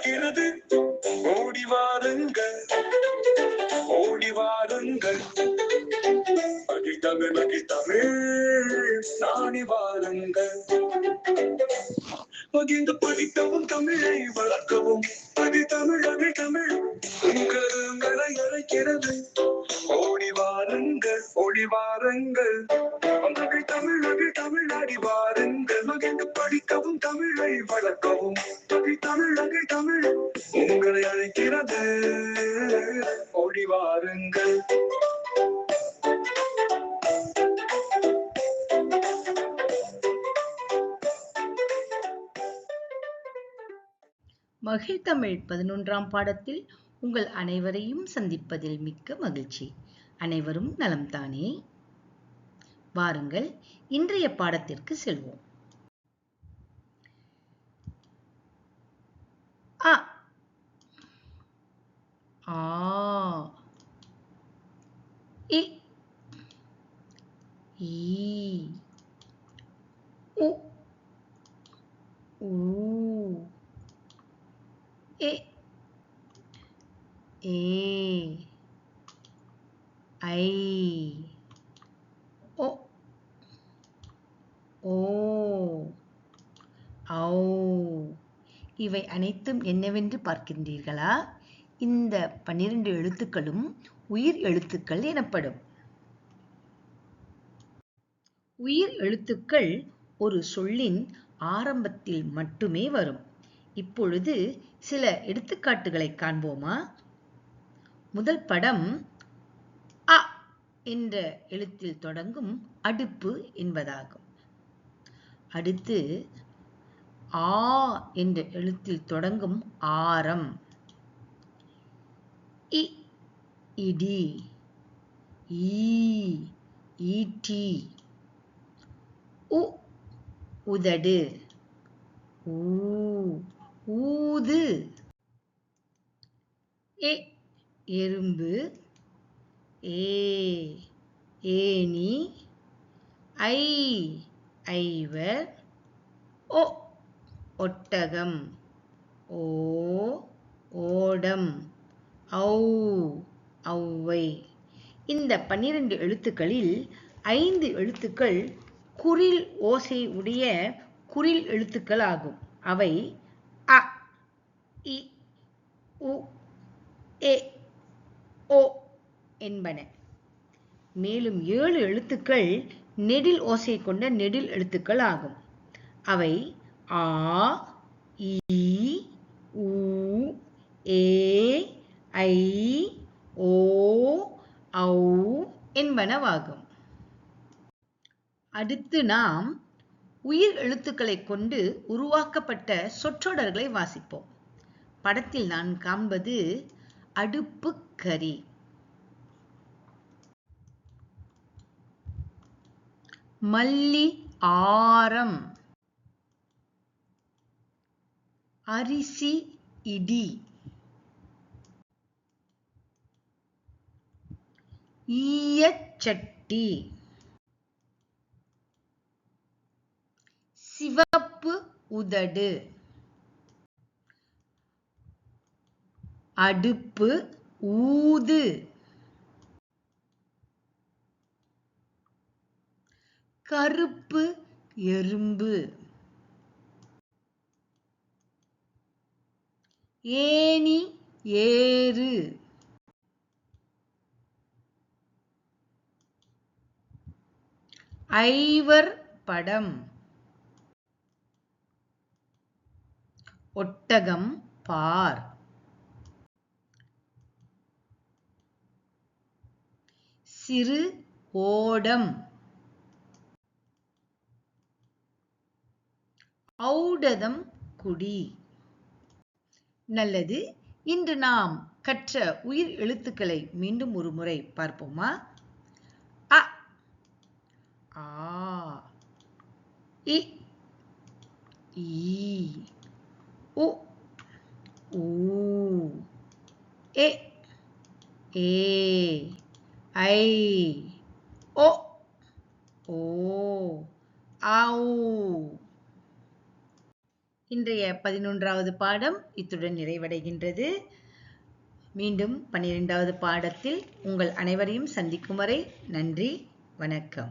அழைக்கிறது. ஓடி வாருங்கள், ஓடி வாருங்கள். மகிழ்தமிழ் மகிழ்தமிழ் நாடி வாருங்கள். மகிழ்ந்து படிக்கவும் தமிழை வளர்க்கவும் தமிழ் தமிழ் உங்களை அழைக்கிறது. ஓடி வாருங்கள், ஓடி வாருங்கள். மகிழ் தமிழ் நாடி வாருங்கள். மகிழ்ந்து படிக்கவும் தமிழை வளர்க்கவும் தமிழ் உங்களை அழைக்கிறது. ஓடி வாருங்கள். மகிழ்தமிழ் 11ஆம் பாடத்தில் உங்கள் அனைவரையும் சந்திப்பதில் மிக்க மகிழ்ச்சி. அனைவரும் நலம்தானே? வாருங்கள், இன்றைய பாடத்திற்கு செல்வோம். அ ஆ இ ஈ உ ஊ ஏ ஏ ஐ ஓ ஓ ஔ. இவை அனைத்தும் என்னவென்று பார்க்கின்றீர்களா? இந்த 12 எழுத்துக்களும் உயிர் எழுத்துக்கள் எனப்படும். உயிர் எழுத்துக்கள் ஒரு சொல்லின் ஆரம்பத்தில் மட்டுமே வரும். இப்பொழுது சில எடுத்துக்காட்டுகளை காண்போமா? முதல் படம் அ என்ற எழுத்தில் தொடங்கும் அடுப்பு என்பதாகும். அடுத்து ஆ என்ற எழுத்தில் தொடங்கும் ஆரம். இ இடி, ஈ ஈட்டி, உ உதடு, ஊ ஊது, ஏ எறும்பு, ஏ ஏணி, ஐ ஐவர், ஓ ஒட்டகம், ஓ ஓடம், ஔ ஔவை. இந்த 12 எழுத்துக்களில் 5 எழுத்துக்கள் குறில் ஓசை உடைய குறில் எழுத்துக்கள் ஆகும். அவை அ இ உ ஏ ஓ என்பன. மேலும் 7 எழுத்துக்கள் நெடில் ஓசை கொண்ட நெடில் எழுத்துக்கள் ஆகும். அவை ஆ இ உ ஏ ஐ ஓ ஔ என்பனவாகும். அடுத்து நாம் உயிர் எழுத்துக்களை கொண்டு உருவாக்கப்பட்ட சொற்றொடர்களை வாசிப்போம். படத்தில் நான் காண்பது அடுப்புக்கரி. மல்லி ஆரம், அரிசி இடி, ஈயச்சட்டி, சிவப்பு உதடு, அடுப்பு ஊது, கருப்பு எறும்பு, ஏணி ஏறு, ஐவர் படம், ஒட்டகம் பார், சிறு ஓடம், ஔடதம் குடி. நல்லது. இன்று நாம் கற்ற உயிர் எழுத்துக்களை மீண்டும் ஒரு முறை பார்ப்போமா? அ ஆ இ ஈ உ ஊ ஏ ஏ ஐ ஓ ஓ ஔ. இன்றைய 11வது பாடம் இத்துடன் நிறைவடைகின்றது. மீண்டும் 12வது பாடத்தில் உங்கள் அனைவரையும் சந்திக்கும் வரை நன்றி, வணக்கம்.